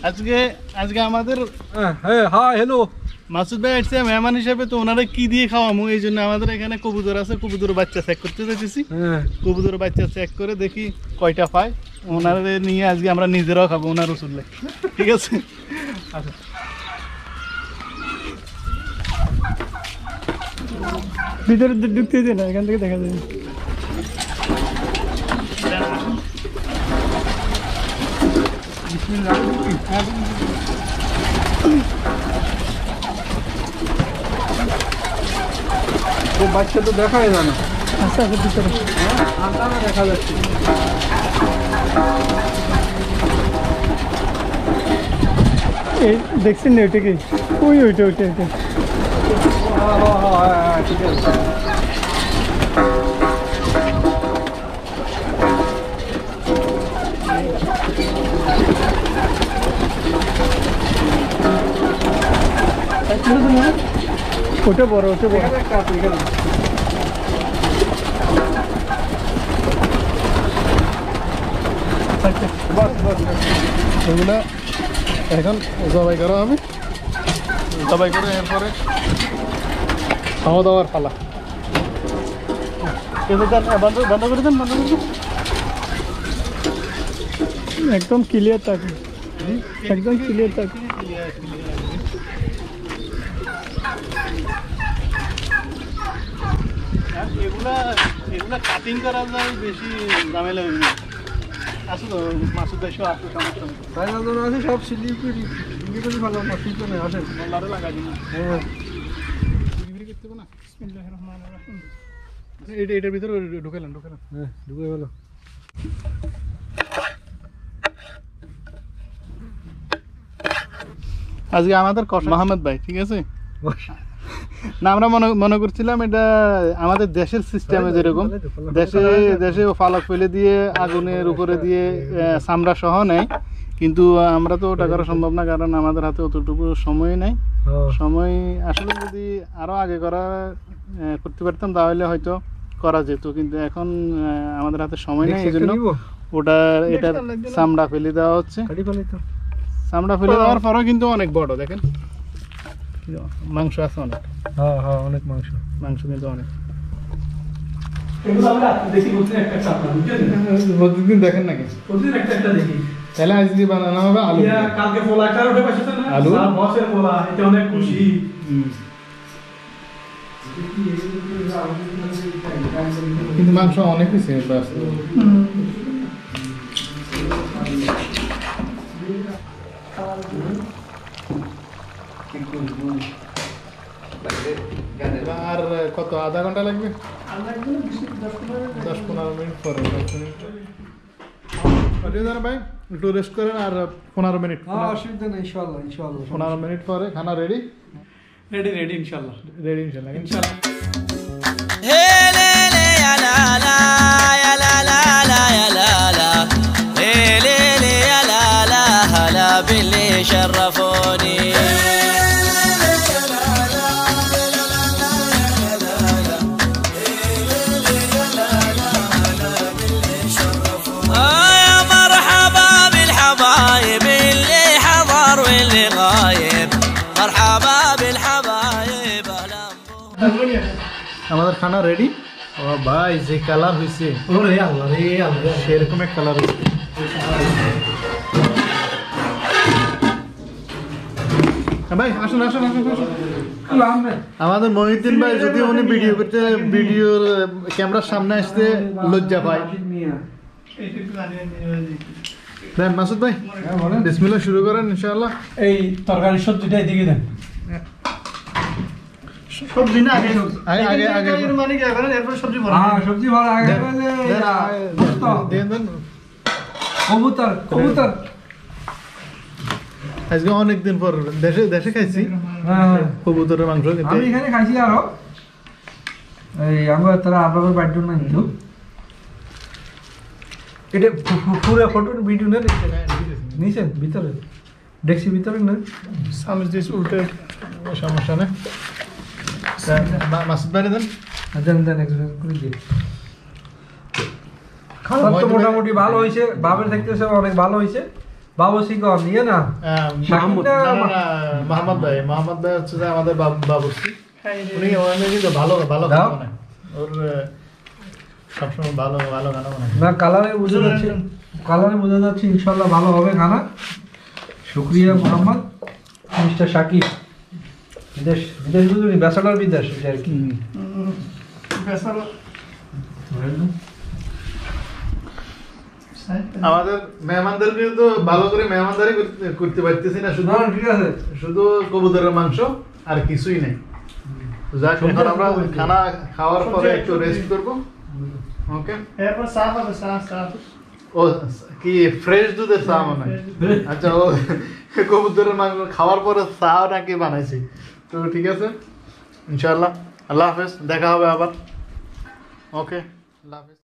আজকে আজকে আমাদের হ্যাঁ হ্যালো মাসুদ ভাই আসছে মেহমান হিসেবে, তো ওনারা কি দিয়ে খাওয়ামু এই জন্য আমাদের এখানে কবুতর আছে, কবুতর বাচ্চা চেক করতে যাইতেছি। কবুতর বাচ্চা চেক করে দেখি কয়টা পায়, ওনারা নিয়ে আজকে আমরা নিজেরাও খাবো ওনার উচুলে, ঠিক আছে? আচ্ছা ভিতরে ঢুকতে দিন না, এখান থেকে দেখা যাবে। বাচ্চা তো দেখাই যায় না। আচ্ছা আচ্ছা ভিতরে দেখা যাচ্ছে। এই দেখছেন না ওইটা কি? ওইটা ঠিক আছে। ওটা বড় এগুলা এখন জবাই করো, আমি জবাই করে এরপরে খাওয়া দাওয়ার পালা। বন্ধ করে দেন। একদম ক্লিয়ার থাকে, একদম ক্লিয়ার থাকে। এগুলা কাটিং করা যায়, বেশি ঝামেলা হয়ে যায়। আসো তো মাসুদ ভাই, আসো সমস্যা তাই না আছে সব সিলিগুড়ি ভালো অসুবিধা নেই, আসেন লাড়ে লাগাই দিন। হ্যাঁ করতে হবে না। এটার ভিতরে ঢুকালাম। হ্যাঁ ঢুকে গেল। আজকে আমাদের মোহাম্মদ ভাই, ঠিক আছে না? আমরা মনে করছিলাম এটা আমাদের দেশের সিস্টেমে, যেরকম দেশে ফালক ফেলে দিয়ে আগুনের উপরে দিয়ে চামড়া সহ নেয়, কিন্তু আমরা তো ওটা করা সম্ভব না, কারণ আমাদের হাতে অতটুকু সময় নেই। সময় আসলে যদি আরো আগে করতে পারতাম তাহলে হয়তো করা যেত, কিন্তু এখন আমাদের হাতে সময় নেই, এই জন্য এটা চামড়া ফেলে দেওয়া হচ্ছে। চামড়া ফেলে দেওয়ার পরেও কিন্তু অনেক বড়, দেখেন মাংস আছে অনেক। হ্যাঁ অনেক মাংস কিন্তু অনেক। প্রতিদিন দেখেন নাকি? প্রতিদিন একটা দেখি। তাহলে আজকে বানানো হবে আলু। কালকে পোলাটা উঠে পাইছে না? আলু বসের পোলা, এটা অনেক খুশি। কিন্তু মাংস অনেক হয়েছে। আর কত, আধা ঘন্টা লাগবে? 10-15 মিনিট পরে। ভাই একটু রেস্ট করেন, আর 15 মিনিট। অসুবিধা নেই, ইনশাআল্লাহ 15 মিনিট পরে খানা রেডি ইনশাআল্লাহ। شرفوني يا مرحبا بالحبايب اللي حضر واللي غايب مرحبا بالحبايب আমাদের খানা রেডি। ও ভাই যে কালার হয়েছে, ওরে আল্লাহ রে আল্লাহ, সেরকম এক কালার হয়েছে। ভাই আসুন। আমাদের মহিউদ্দিন ভাই যদি উনি ভিডিওর ক্যামেরার সামনে আসতে লজ্জা পায়। দেন মাসুদ ভাই, বিসমিল্লাহ শুরু করেন ইনশাআল্লাহ। এই তরকারি সবজিটা এদিকে দেন। সবজি না আগে মানে কি করেন, এরপর সবজি ভরা। হ্যাঁ সবজি ভরা আগে দেন। কবুতর আজকে অনেকদিন পর দেশে খাইছি কবুতরের মাংস। আমি এখানে খাইছি, আরো এই আমরা তারা আপনাদের বাড়ির না কিন্তু এটা পুরো ফটো ভিডিও না নিছেন ভিতরে দেখছি, ভিতরে না সামনে যে উল্টে সমস্যা নেই। মাসুদ ভাই দেন। দেন একজন করে দিই। খাবার তো মোটামুটি ভালো হয়েছে, বাবের দেখতেছে অনেক ভালো হয়েছে। বাবুসি কম নিয়ে না মাহমুদ না, মোহাম্মদ ভাই হচ্ছে যে আমাদের বাবুর্চি উনি কিন্তু ভালো ভালো দাও। গান বানায়। ওর সবসময় ভালো ভালো গান বানায়। না কালারে বোঝা যাচ্ছে ইনশাল্লাহ ভালো হবে খানা। শুক্রিয়া মোহাম্মদ মিস্টার শাকিব। বিদেশ বুঝলি ব্যাচেলর বিদেশ এটা আর কি। আমাদের মেহমানদেরকে তো ভালো করে মেহমানদারি করতে পারতেছি না, শুধু না, ঠিক আছে। শুধু কবুতরের মাংস আর কিছুই নেই। যাক, এখন আমরা খানা খাওয়ার পরে একটু রেস্ট করবো। ওকে, এরপর চা হবে, চা ও কি ফ্রেশ দুধের চা মনে হয়? আচ্ছা, ও কবুতরের মাংস খাওয়ার পরে চা নাকি বানাইছি। তো ঠিক আছে, ইনশাআল্লাহ। আল্লাহ হাফেজ, দেখা হবে আবার। ওকে, আল্লাহ হাফেজ।